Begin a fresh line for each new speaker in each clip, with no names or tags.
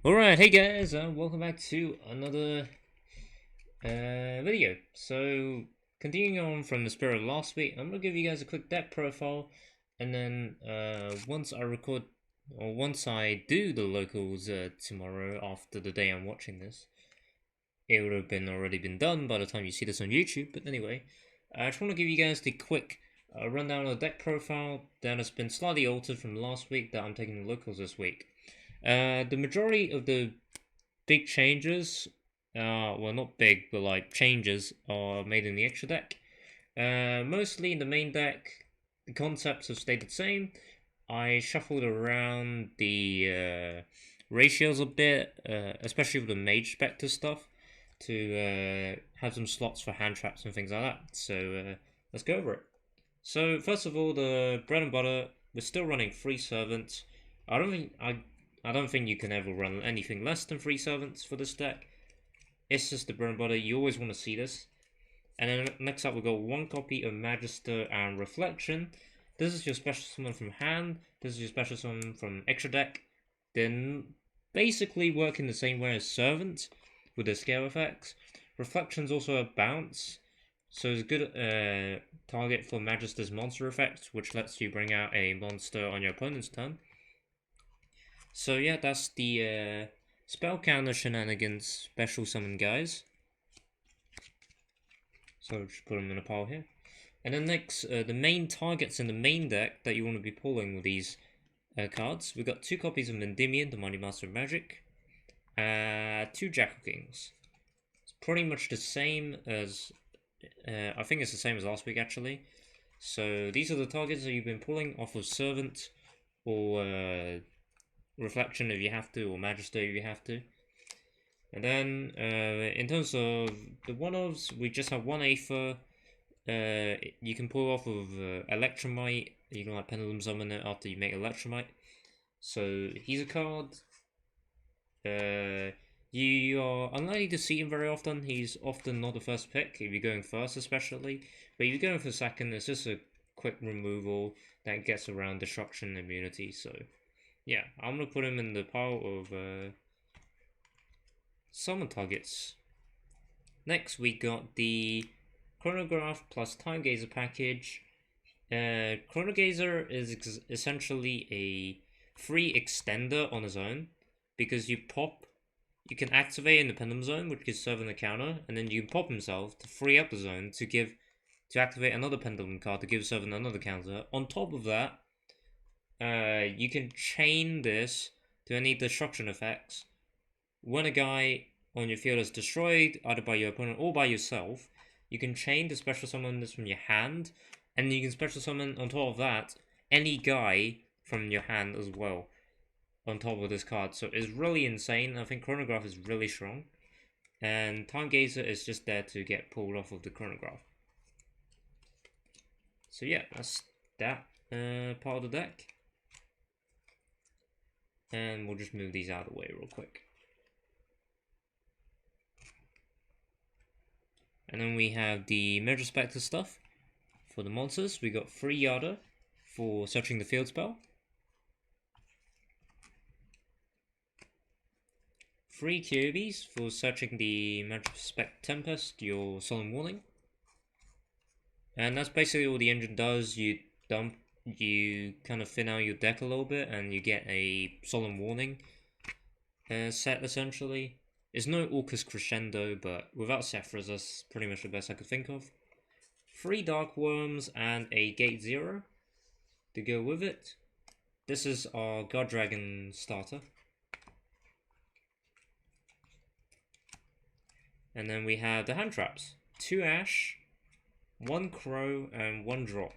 Alright, hey guys, welcome back to another video. So, continuing on from the spirit of last week, I'm going to give you guys a quick deck profile, and then once I record, or once I do the locals tomorrow after the day I'm watching this, it would have already been done by the time you see this on YouTube, but anyway, I just want to give you guys the quick rundown of the deck profile that has been slightly altered from last week that I'm taking the locals this week. The majority of the big changes, well, not big, but like changes, are made in the extra deck. Mostly in the main deck, the concepts have stayed the same. I shuffled around the ratios a bit, especially with the majespectre stuff, to have some slots for hand traps and things like that. So let's go over it. So first of all, the bread and butter, we're still running free servants. I don't think you can ever run anything less than free servants for this deck. It's just the bread and butter. You always want to see this. And then next up, we've got one copy of Magister and Reflection. This is your special summon from hand. This is your special summon from extra deck. Then basically work in the same way as Servant with the scale effects. Reflection's also a bounce, so it's a good target for Magister's monster effect, which lets you bring out a monster on your opponent's turn. So yeah, that's the spell counter shenanigans special summon guys. So just put them in a pile here. And then next, the main targets in the main deck that you want to be pulling with these cards. We've got 2 copies of Endymion, the Mighty Master of Magic. 2 Jackal Kings. It's pretty much the same as... I think it's the same as last week actually. So these are the targets that you've been pulling off of Servant or Reflection if you have to, or Magister if you have to. And then in terms of the one-offs, we just have one Aether. You can pull off of Electromite. You can like Pendulum Summon it after you make Electromite. So he's a card. You are unlikely to see him very often. He's often not the first pick if you're going first, especially. But if you're going for second, it's just a quick removal that gets around destruction immunity. So yeah, I'm gonna put him in the pile of summon targets. Next, we got the Chronograph plus Time Gazer package. Chronogazer is essentially a free extender on his own because you can activate in the Pendulum Zone, which gives Servant a counter, and then you can pop himself to free up the zone to activate another Pendulum card to give Servant another counter. On top of that, you can chain this to any destruction effects. When a guy on your field is destroyed, either by your opponent or by yourself, you can chain to special summon this from your hand, and you can special summon on top of that any guy from your hand as well on top of this card. So it's really insane. I think Chronograph is really strong, and Time Gazer is just there to get pulled off of the Chronograph. So yeah, that's that part of the deck. And we'll just move these out of the way real quick. And then we have the majespectre stuff for the monsters. We got 3 Yada for searching the field spell. 3 Kyobis for searching the Majespectre Tempest, your Solemn Warning. And that's basically all the engine does. You kind of thin out your deck a little bit and you get a Solemn Warning set essentially. It's no Orcus Crescendo, but without Sephiroth, that's pretty much the best I could think of. 3 Dark Worms and a Gate 0 to go with it. This is our God Dragon starter. And then we have the hand traps. 2 Ash, 1 Crow, and 1 Drop.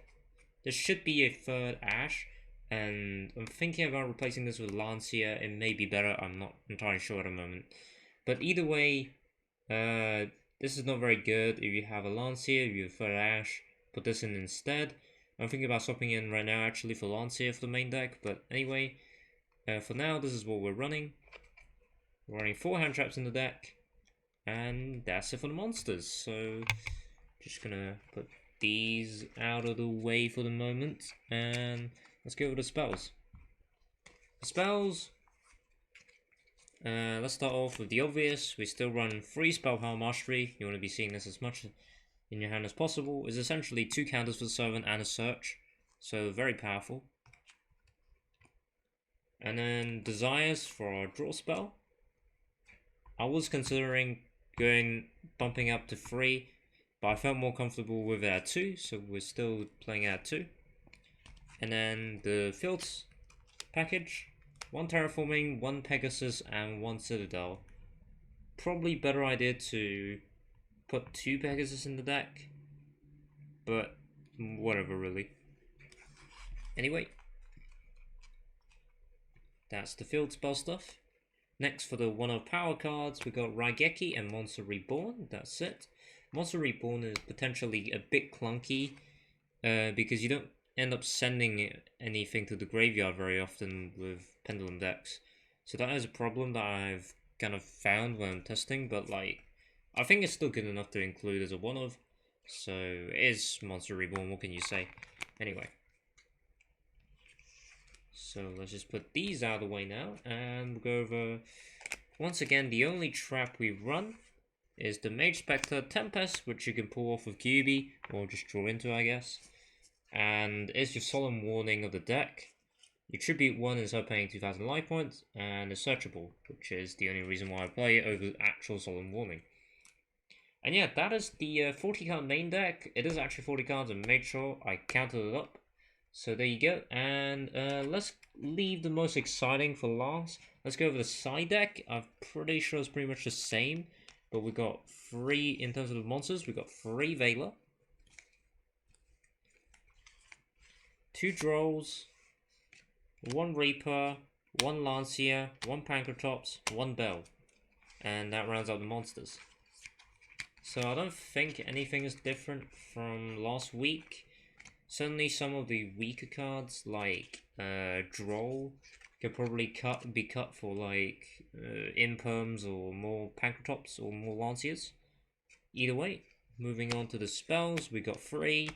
There should be a 3rd Ash, and I'm thinking about replacing this with Lancia. It may be better, I'm not entirely sure at the moment. But either way, this is not very good. If you have a Lancia, if you have a 3rd Ash, put this in instead. I'm thinking about swapping in right now actually for Lancia for the main deck, but anyway, for now this is what we're running. We're running 4 hand traps in the deck, and that's it for the monsters. So just gonna put these out of the way for the moment, and let's go over the spells. The spells, Let's start off with the obvious. We still run 3 spell power mastery. You want to be seeing this as much in your hand as possible. It's essentially 2 counters for the servant and a search, so very powerful. And then desires for our draw spell. I was considering bumping up to 3, but I felt more comfortable with it at 2, so we're still playing at 2. And then the fields package, 1 terraforming, 1 Pegasus, and 1 Citadel. Probably better idea to put 2 Pegasus in the deck, but whatever really. Anyway, that's the field spell stuff. Next, for the 1-of power cards, we got Raigeki and Monster Reborn. That's it. Monster Reborn is potentially a bit clunky because you don't end up sending anything to the graveyard very often with Pendulum decks. So that is a problem that I've kind of found when I'm testing, but like, I think it's still good enough to include as a 1-of. So it is Monster Reborn, what can you say? Anyway. So let's just put these out of the way now, and we'll go over, once again, the only trap we run is the Majespectre Tempest, which you can pull off with QB, or just draw into, I guess. And it's your solemn warning of the deck. Your tribute 1 is her paying 2000 life points, and it's searchable, which is the only reason why I play it over actual solemn warning. And yeah, that is the 40 card main deck. It is actually 40 cards, and made sure I counted it up. So there you go, and let's leave the most exciting for last. Let's go over the side deck. I'm pretty sure it's pretty much the same, but we got 3, in terms of the monsters, we got 3 Veiler, 2 Drolls, 1 Reaper, 1 Lancia, 1 Pancratops, 1 Bell, and that rounds out the monsters. So I don't think anything is different from last week. Certainly some of the weaker cards, like Droll, could probably be cut for like Imperms or more Pancratops or more Lancias. Either way, moving on to the spells, we got 3.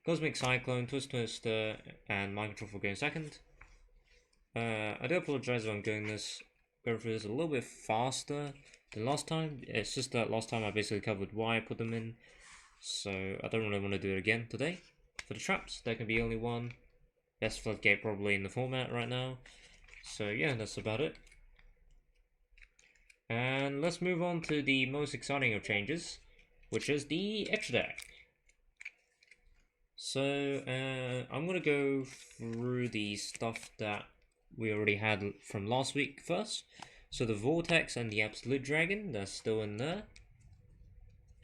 Cosmic Cyclone, Twist Twister, and Mind Control for going second. I do apologize if I'm going through this a little bit faster than last time. It's just that last time I basically covered why I put them in, so I don't really want to do it again today. For the traps, there can be only 1. Best floodgate probably in the format right now. So yeah, that's about it. And let's move on to the most exciting of changes, which is the extra deck. So I'm gonna go through the stuff that we already had from last week first. So the Vortex and the Absolute Dragon, that's still in there.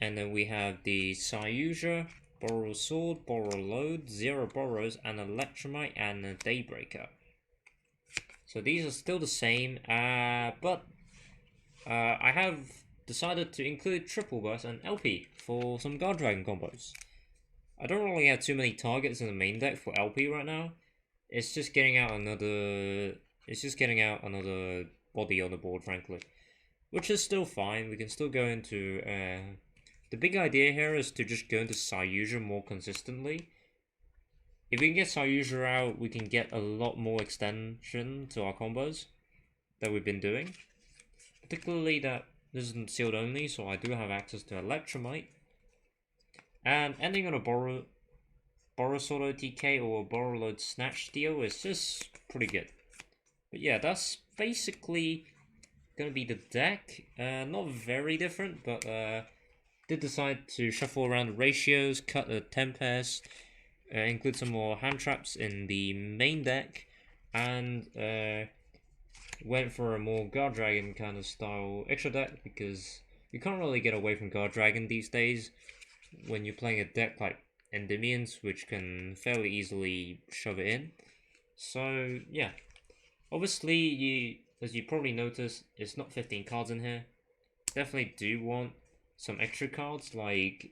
And then we have the Sayuja, Borrow Sword, Borrow Load, 0 Borrows, and Electromite, and a Daybreaker. So these are still the same, but I have decided to include Triple Burst and LP for some Guard Dragon combos. I don't really have too many targets in the main deck for LP right now. It's just getting out another body on the board, frankly, which is still fine. We can still go into the big idea here is to just go into Sayuja more consistently. If we can get Sayuja out, we can get a lot more extension to our combos that we've been doing. Particularly that this isn't sealed only, so I do have access to Electromite. And ending on a Borrow Sword OTK or a Borrow Load Snatch deal is just pretty good. But yeah, that's basically gonna be the deck. Not very different, but did decide to shuffle around the ratios, cut the Tempest, include some more hand traps in the main deck, and went for a more Guard Dragon kind of style extra deck because you can't really get away from Guard Dragon these days when you're playing a deck like Endymions, which can fairly easily shove it in. So yeah, obviously as you probably noticed, it's not 15 cards in here. Definitely do want some extra cards like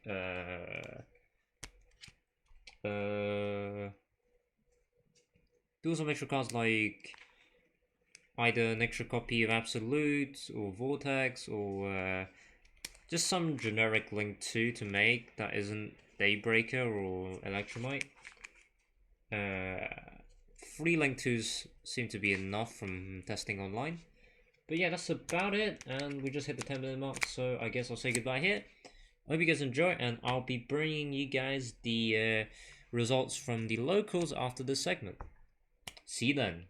do some extra cards like either an extra copy of Absolute or Vortex or just some generic link 2 to make that isn't Daybreaker or Electromite. 3 link 2s seem to be enough from testing online. But yeah, that's about it, and we just hit the 10-minute mark, so I guess I'll say goodbye here. I hope you guys enjoy, and I'll be bringing you guys the results from the locals after this segment. See you then.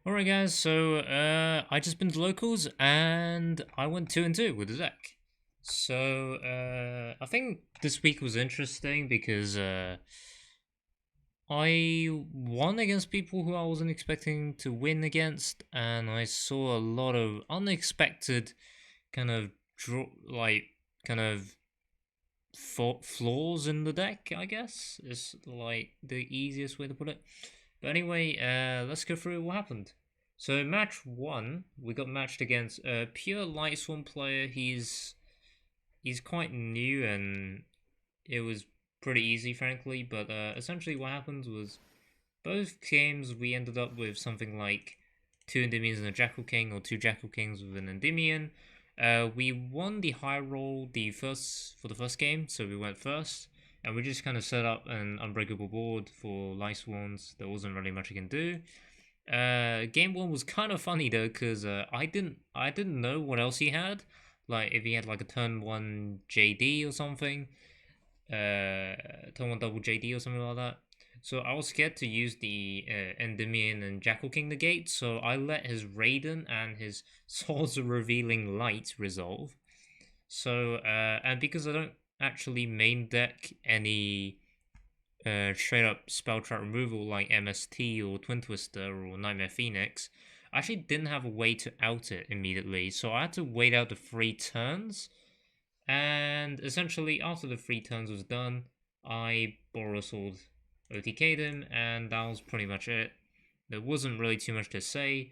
Alright guys, so I just been to locals and I went 2-2 with the deck. So I think this week was interesting because I won against people who I wasn't expecting to win against, and I saw a lot of unexpected kind of kind of flaws in the deck, I guess is like the easiest way to put it. But anyway, let's go through what happened. So match 1, we got matched against a pure Light Swarm player. He's quite new and it was pretty easy, frankly. But essentially, what happened was both games we ended up with something like 2 Endymions and a Jackal King, or 2 Jackal Kings with an Endymion. We won the high roll for the first game, so we went first, and we just kind of set up an unbreakable board for Light Swans. There wasn't really much I can do. Game 1 was kind of funny though, because I didn't know what else he had. Like if he had like a turn 1 JD or something, turn 1 double JD or something like that. So I was scared to use the Endymion and Jackal King negate, so I let his Raiden and his Swords of Revealing Light resolve. So, and because I don't actually main deck any straight up spell trap removal like MST or Twin Twister or Nightmare Phoenix, I actually didn't have a way to out it immediately, so I had to wait out the 3 turns. And essentially, after the 3 turns was done, I Borrow Sword OTK'd him, and that was pretty much it. There wasn't really too much to say.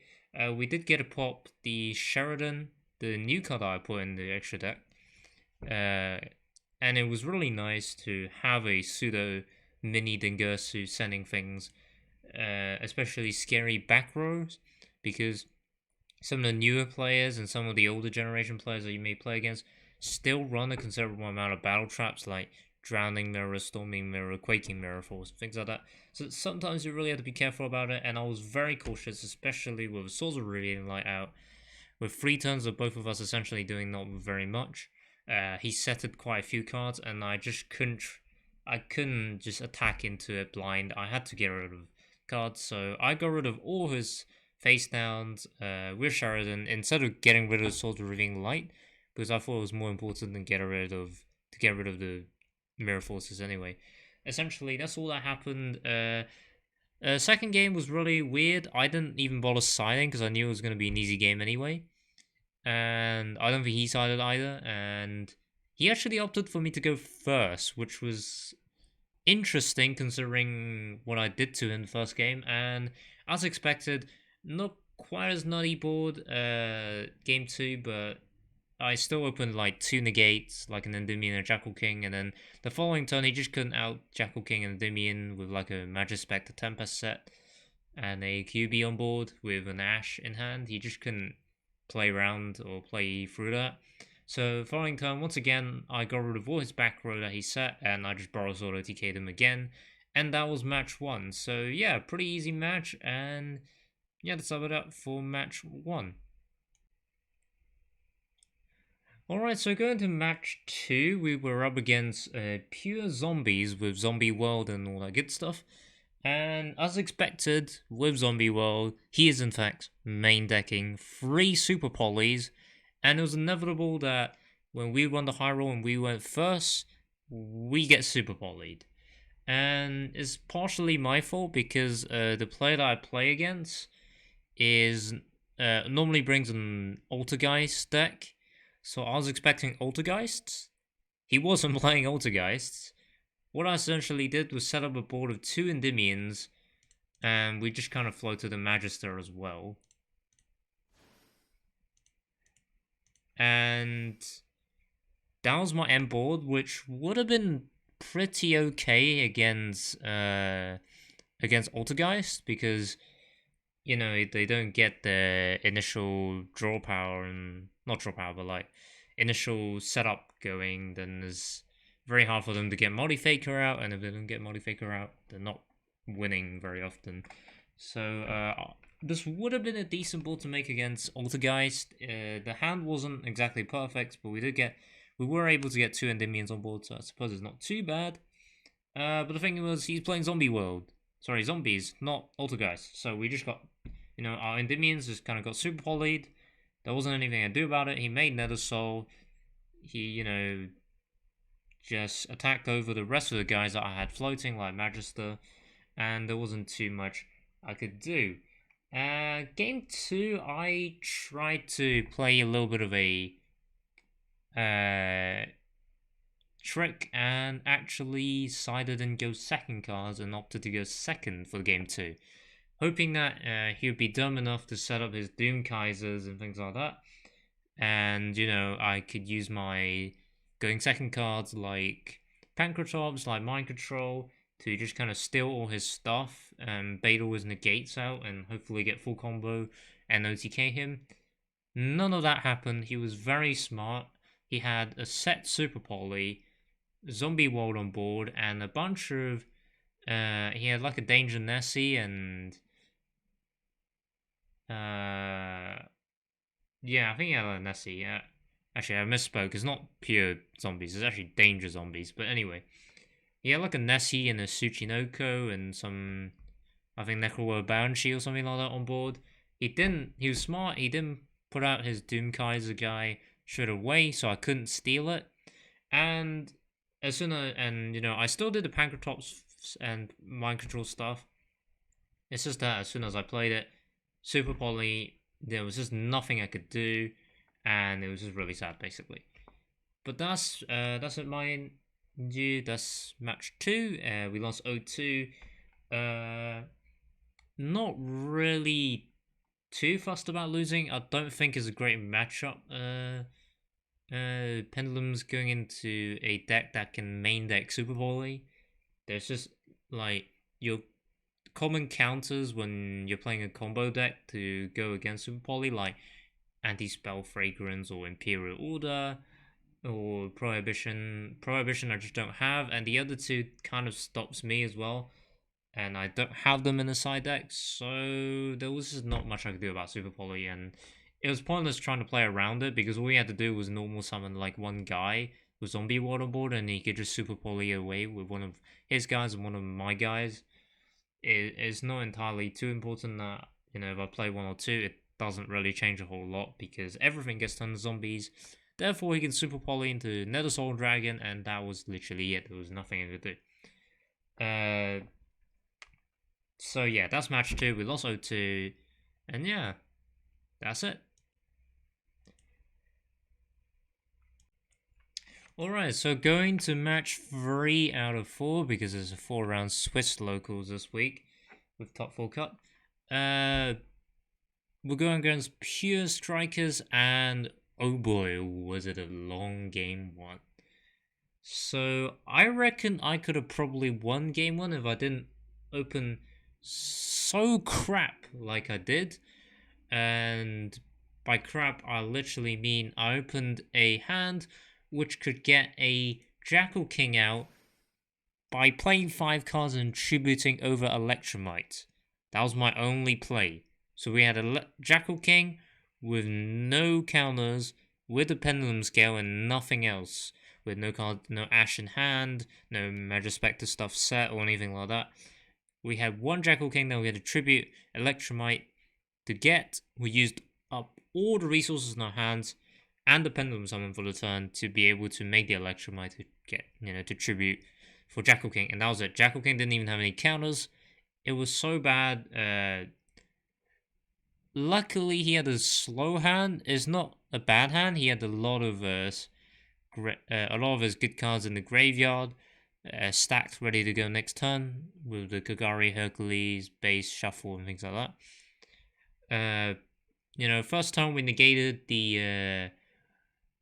We did get a pop the Sheridan, the new card I put in the extra deck. And it was really nice to have a pseudo mini Dingirsu sending things, especially scary back rows, because some of the newer players and some of the older generation players that you may play against still run a considerable amount of battle traps like Drowning Mirror, Storming Mirror, Quaking Mirror Force, things like that. So sometimes you really have to be careful about it, and I was very cautious, especially with Swords of Revealing Light out. With 3 turns of both of us essentially doing not very much, he setted quite a few cards, and I just couldn't just attack into it blind. I had to get rid of cards, so I got rid of all his face downs with Sheridan instead of getting rid of Swords of Revealing Light, because I thought it was more important than get rid of the Mirror Forces anyway. Essentially, that's all that happened. Second game was really weird. I didn't even bother siding because I knew it was going to be an easy game anyway. And I don't think he sided either. And he actually opted for me to go first, which was interesting considering what I did to him in the first game. And as expected, not quite as nutty board game 2, but I still opened like 2 negates, like an Endymion and a Jackal King, and then the following turn he just couldn't out Jackal King and Endymion with like a Majespectre Tempest set and a QB on board with an Ash in hand. He just couldn't play around or play through that. So following turn, once again, I got rid of all his back row that he set, and I just Borrow Sword OTK'd him again, and that was match 1. So yeah, pretty easy match, and yeah, that's all it for match 1. Alright, so going to match 2, we were up against pure zombies with Zombie World and all that good stuff. And as expected, with Zombie World, he is in fact main decking 3 Super Polys, and it was inevitable that when we won the high roll and we went first, we get Super Polyed. And it's partially my fault because the player that I play against is normally brings an Altergeist deck. So I was expecting Altergeists. He wasn't playing Altergeists. What I essentially did was set up a board of 2 Endymions, and we just kind of floated a Magister as well. And that was my end board, which would have been pretty okay against Altergeist, because you know they don't get the initial draw power, and not draw power, but like initial setup going. Then it's very hard for them to get Multi-Faker out, and if they don't get Multi-Faker out, they're not winning very often. So this would have been a decent board to make against Altergeist. The hand wasn't exactly perfect, but we were able to get 2 endymions on board, so I suppose it's not too bad. But the thing was, he's playing zombies, not Altergeist. So we just got, our endymions just kind of got super polyed. There wasn't anything I could do about it. He made Nether Soul. He, just attacked over the rest of the guys that I had floating, like Magister, and there wasn't too much I could do. Game 2, I tried to play a little bit of a trick and actually decided and go second cards and opted to go second for game 2, hoping that he would be dumb enough to set up his Doom Kaisers and things like that, and I could use my going second cards like Pancratops, like Mind Control, to just kind of steal all his stuff and bait all his negates out and hopefully get full combo and OTK him. None of that happened. He was very smart. He had a set Super Poly, Zombie World on board, and a bunch of he had like a Danger Nessie and yeah, I think he had a Nessie. Yeah, actually, I misspoke. It's not pure zombies. It's actually danger zombies. But anyway, he had like a Nessie and a Tsuchinoko and some, I think, Necro Banshee or something like that on board. He was smart. He didn't put out his Doom Kaiser guy straight away, so I couldn't steal it. And as soon as, I still did the Pancratops and Mind Control stuff. It's just that as soon as I played it, Super Poly, there was just nothing I could do, and it was just really sad, basically. But that's it, mind you. That's match 2. We lost 0-2. Not really too fussed about losing. I don't think it's a great matchup. Pendulum's going into a deck that can main deck Super Volley. There's just like your common counters when you're playing a combo deck to go against Super Poly, like Anti-Spell Fragrance or Imperial Order or Prohibition. Prohibition I just don't have, and the other two kind of stops me as well, and I don't have them in the side deck, so there was just not much I could do about Super Poly, and it was pointless trying to play around it because all we had to do was normal summon like one guy with Zombie World on board, and he could just Super Poly away with one of his guys and one of my guys. It's not entirely too important that, if I play 1 or 2, it doesn't really change a whole lot because everything gets turned to zombies. Therefore, he can Super Poly into Nether Soul Dragon, and that was literally it. There was nothing I could do. So yeah, that's match 2. We lost 0-2, and yeah, that's it. Alright, so going to match 3 out of 4 because there's a 4-round Swiss locals this week with top 4 cut. We're going against pure strikers, and oh boy, was it a long game 1. So I reckon I could have probably won game 1 if I didn't open so crap like I did. And by crap, I literally mean I opened a hand which could get a Jackal King out by playing 5 cards and tributing over Electromite. That was my only play. So we had a Jackal King with no counters, with a Pendulum Scale and nothing else. With no card, no Ash in hand, no Majespectre stuff set or anything like that. We had one Jackal King that we had to tribute Electromite to get. We used up all the resources in our hands and the Pendulum Summon for the turn to be able to make the Electromite to get, to tribute for Jackal King. And that was it. Jackal King didn't even have any counters. It was so bad. Luckily, he had a slow hand. It's not a bad hand. He had a lot of his good cards in the graveyard, stacked, ready to go next turn with the Kagari, Hercules, base, shuffle, and things like that. First turn we negated the.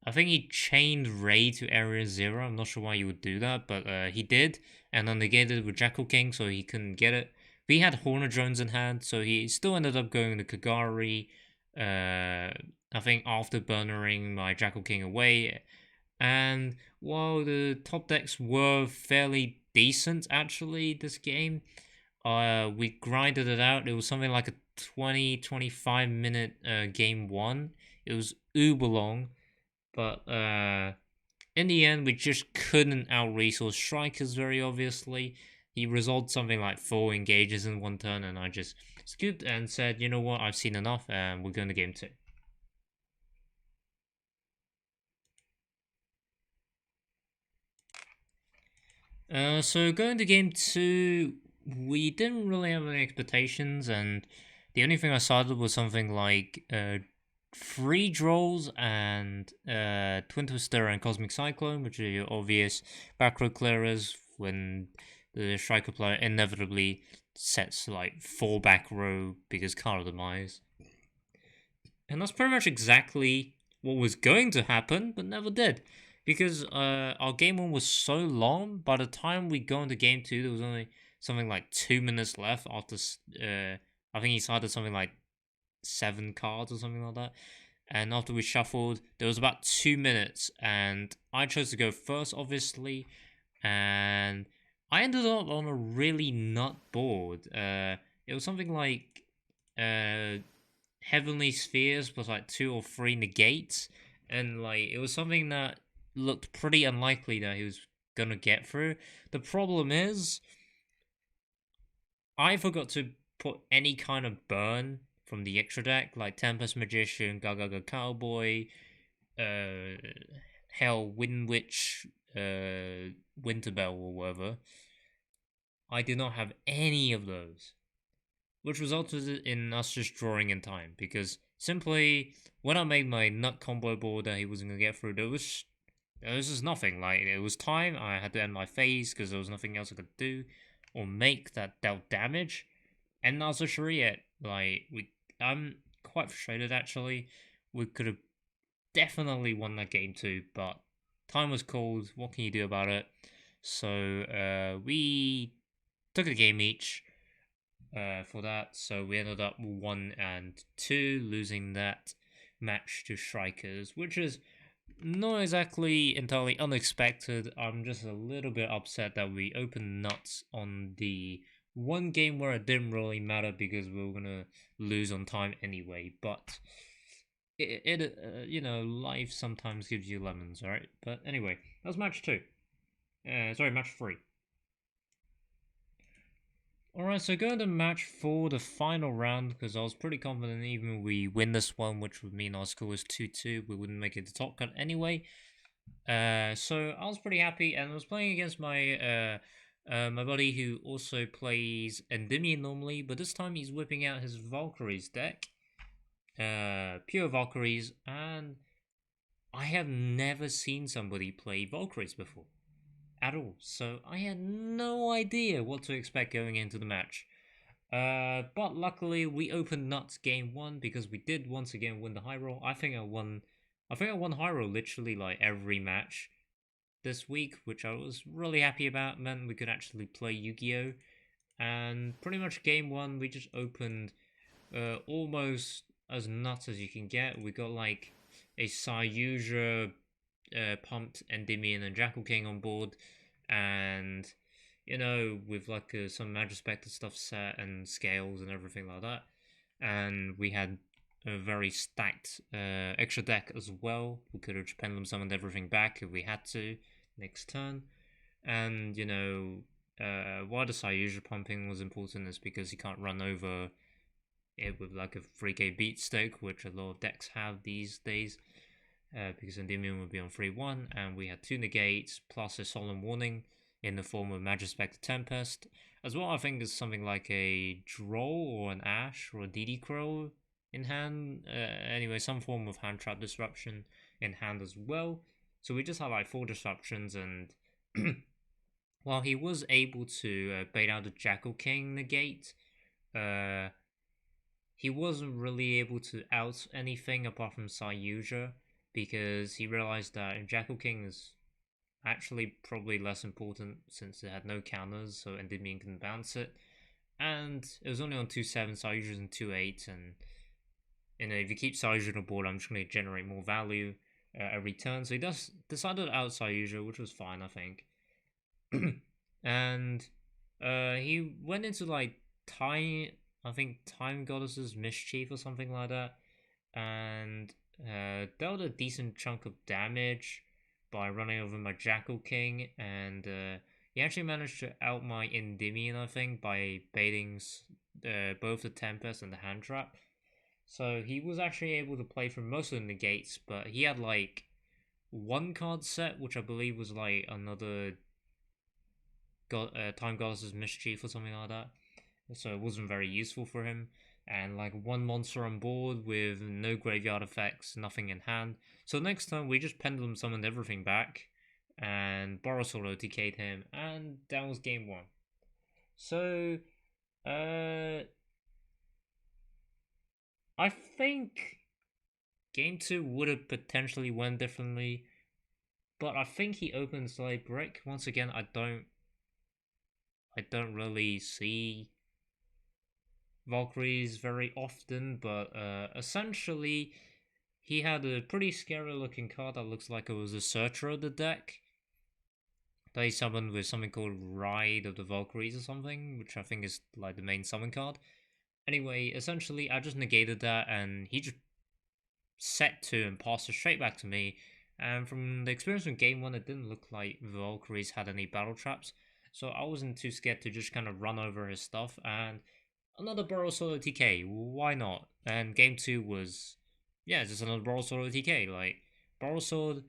I think he chained Ray to Area 0. I'm not sure why you would do that, but he did, and then negated with Jackal King, so he couldn't get it. But he had Horner Drones in hand, so he still ended up going to Kagari. I think after burnering my Jackal King away. And while the top decks were fairly decent, actually, this game, we grinded it out. It was something like a 20-25 minute game one. It was uber long, but in the end, we just couldn't out resource strikers very obviously. He resolved something like 4 engages in one turn, and I just scooped and said, you know what, I've seen enough, and we're going to game two. So going to game two, we didn't really have any expectations, and the only thing I started was something like free draws and Twin Twister and Cosmic Cyclone, which are your obvious back row clearers when the striker player inevitably sets like 4 back row because card demise. And that's pretty much exactly what was going to happen, but never did. Because our game one was so long, by the time we go into game two, there was only something like 2 minutes left after. I think he started something like 7 cards or something like that. And after we shuffled, there was about 2 minutes, and I chose to go first, obviously. And I ended up on a really nut board. It was something like heavenly spheres plus like 2 or 3 negates, and like it was something that looked pretty unlikely that he was gonna get through. The problem is, I forgot to put any kind of burn from the extra deck, like Tempest Magician, Gagaga Cowboy, Hell Wind Witch, Winterbell, or whatever. I did not have any of those, which resulted in us just drawing in time, because simply when I made my nut combo board that he wasn't gonna get through, there was just nothing. Like, it was time. I had to end my phase because there was nothing else I could do or make that dealt damage. And Nazar Shariat, I'm quite frustrated actually. We could have definitely won that game too, but time was called. What can you do about it? So we took a game each for that. So we ended up 1-2, losing that match to Strikers, which is not exactly entirely unexpected. I'm just a little bit upset that we opened nuts on the one game where it didn't really matter because we were gonna lose on time anyway. But life sometimes gives you lemons, alright? But anyway, that was match two. Match three. Alright, so going to match 4, the final round, because I was pretty confident even if we win this one, which would mean our score was 2-2, we wouldn't make it the top cut anyway. So I was pretty happy, and I was playing against my my buddy who also plays endymion normally, but this time he's whipping out his Valkyries deck, pure Valkyries, and I have never seen somebody play Valkyries before at all, so I had no idea what to expect going into the match. But luckily we opened nuts game one because we did once again win the high roll. I think I won high roll literally like every match this week, which I was really happy about. Meant we could actually play Yu-Gi-Oh! And pretty much game one we just opened almost as nuts as you can get. We got like a Sayuja pumped Endymion and Jackal King on board, and with like some majespectre stuff set and scales and everything like that. And we had a very stacked extra deck as well. We could have pendulum summoned everything back if we had to next turn. And why the Sayuja pumping was important is because you can't run over it with like a 3k beat stick, which a lot of decks have these days. Because Endymion would be on 3-1, and we had 2 negates plus a solemn warning in the form of Majespectre Tempest. As well, I think there's something like a Droll or an Ash or a DD Crow in hand. Anyway, some form of hand trap disruption in hand as well. So we just had like 4 disruptions, and while he was able to bait out the Jackal King negate, he wasn't really able to out anything apart from Sayuja, because he realized that Jackal King is actually probably less important since it had no counters, so Endymion can bounce it. And it was only on 2-7, Sayuja's in 2-8, and if you keep Sayuja on the board, I'm just going to generate more value every turn. So he decided to out Sayuja, which was fine, I think. And he went into like I think Time Goddess's Mischief or something like that, and dealt a decent chunk of damage by running over my Jackal King, and he actually managed to out my Endymion, I think, by baiting both the Tempest and the Hand Trap. So he was actually able to play through most of the negates, but he had like one card set, which I believe was like another Time Goddess's Mischief or something like that. So it wasn't very useful for him. And like one monster on board with no graveyard effects, nothing in hand. So next time we just Pendulum summoned everything back and Borosol OTK'd him, and that was game one. So I think game two would have potentially went differently, but I think he opened Slide Brick. Once again, I don't really see Valkyries very often, but essentially he had a pretty scary looking card that looks like it was a Searcher of the deck that he summoned with something called Ride of the Valkyries or something, which I think is like the main summon card. Anyway, essentially I just negated that and he just set 2 and passed it straight back to me. And from the experience from game 1, it didn't look like Valkyries had any battle traps, so I wasn't too scared to just kind of run over his stuff. And another Burrow Solo TK, why not? And game 2 was, yeah, just another Burrow Solo TK. Like, Burrow Sword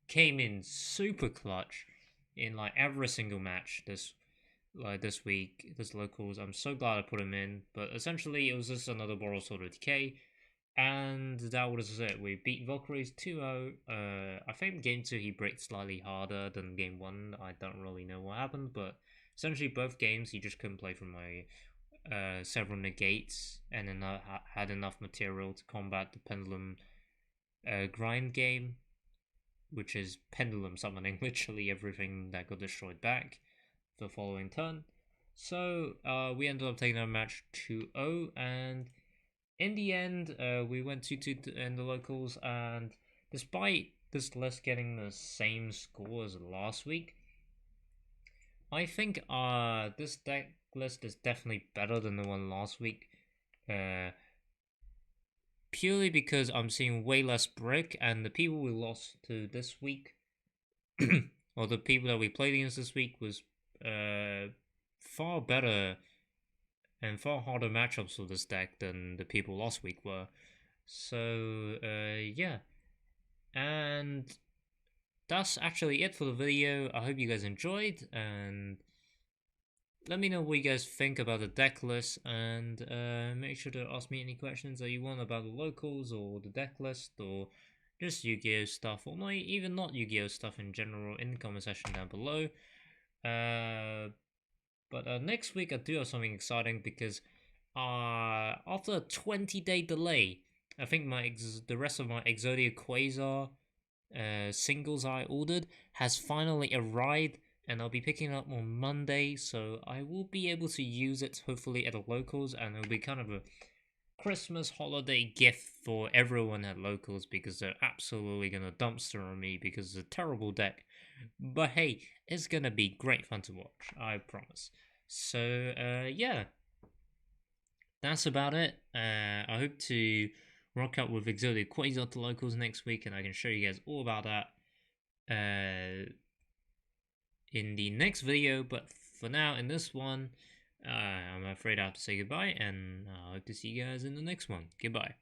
came in super clutch in like every single match this week, this locals. I'm so glad I put him in, but essentially it was just another Burrow Solo TK. And that was it. We beat Valkyries 2-0. I think game 2 he bricked slightly harder than game 1. I don't really know what happened, but essentially both games he just couldn't play from my several negates, and then had enough material to combat the Pendulum grind game, which is Pendulum summoning literally everything that got destroyed back the following turn. So we ended up taking our match 2-0, and in the end, we went 2-2 in the locals, and despite this list getting the same score as last week, I think this deck list is definitely better than the one last week. Purely because I'm seeing way less brick, and the people we lost to this week, or the people that we played against this week, was far better and far harder matchups for this deck than the people last week were. So, yeah. And that's actually it for the video. I hope you guys enjoyed, and let me know what you guys think about the deck list, and make sure to ask me any questions that you want about the locals or the deck list, or just Yu-Gi-Oh stuff, or even not Yu-Gi-Oh stuff in general in the comment section down below. But next week I do have something exciting, because after a 20-day delay, I think the rest of my Exodia Quasar singles I ordered has finally arrived, and I'll be picking it up on Monday, so I will be able to use it hopefully at the locals, and it'll be kind of a Christmas holiday gift for everyone at locals, because they're absolutely gonna dumpster on me because it's a terrible deck. But hey, it's gonna be great fun to watch, I promise. So yeah, that's about it. I hope to rock out with Exodia Quasar to locals next week, and I can show you guys all about that in the next video. But for now, in this one, I'm afraid I have to say goodbye, and I hope to see you guys in the next one. Goodbye.